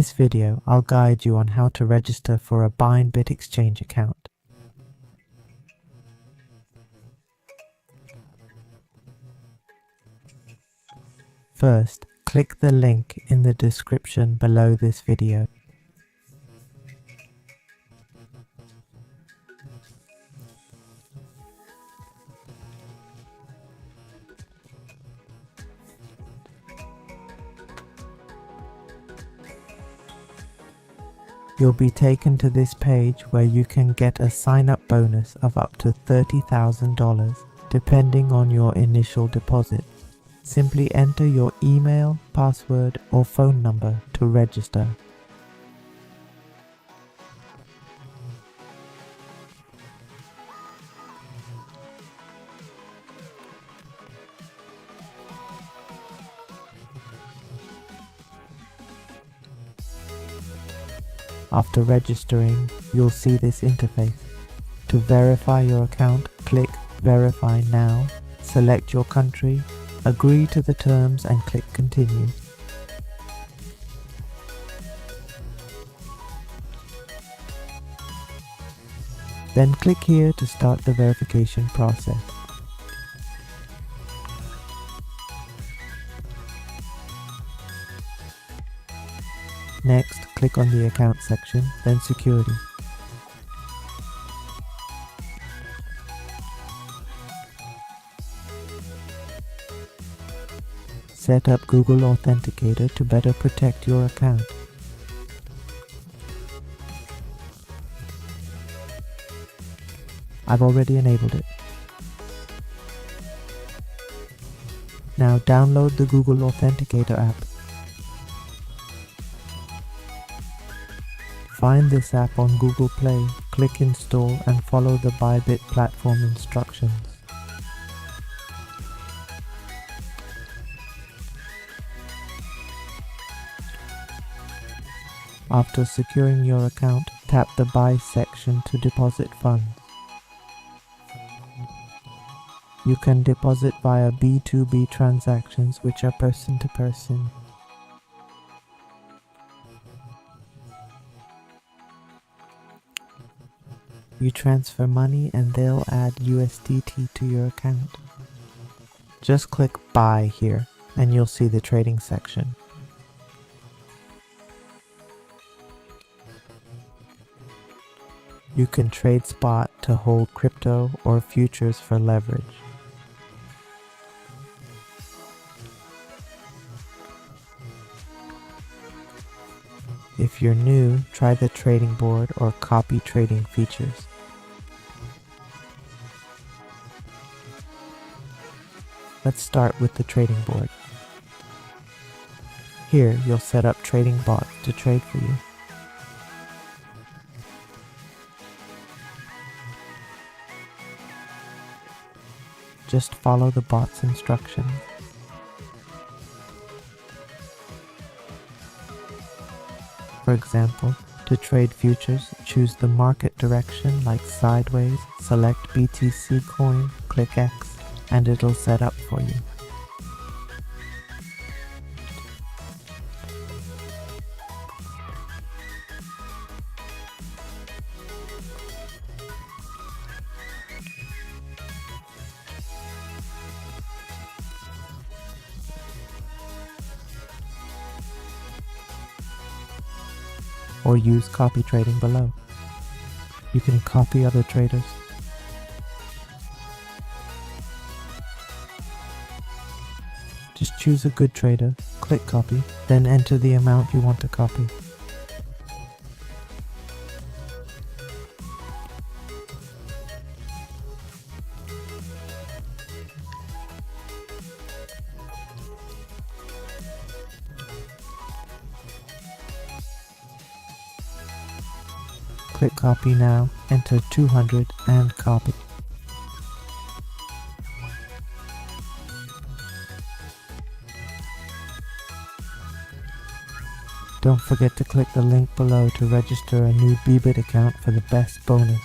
this video, I'll guide you on how to register for a Bybit Exchange account. First, click the link in the description below this video. You'll be taken to this page where you can get a sign-up bonus of up to $30,000 depending on your initial deposit. Simply enter your email, password, or phone number to register. After registering, you'll see this interface. To verify your account, click Verify Now, select your country, agree to the terms and click Continue. Then click here to start the verification process. Next, click on the Account section, then Security. Set up Google Authenticator to better protect your account. I've already enabled it. Now download the Google Authenticator app. Find this app on Google Play, click Install and follow the Bybit platform instructions. After securing your account, tap the Buy section to deposit funds. You can deposit via B2B transactions, which are person to person. You transfer money and they'll add USDT to your account. Just click Buy here and you'll see the trading section. You can trade spot to hold crypto or futures for leverage. If you're new, try the trading board or copy trading features. Let's start with the trading board. Here, you'll set up trading bots to trade for you. Just follow the bot's instructions. For example, to trade futures, choose the market direction like sideways, select BTC coin, click X, and it'll set up for you. Or use copy trading below. You can copy other traders. Just choose a good trader, click copy, then enter the amount you want to copy. Click copy now, enter 200 and copy. Don't forget to click the link below to register a new Bybit account for the best bonus.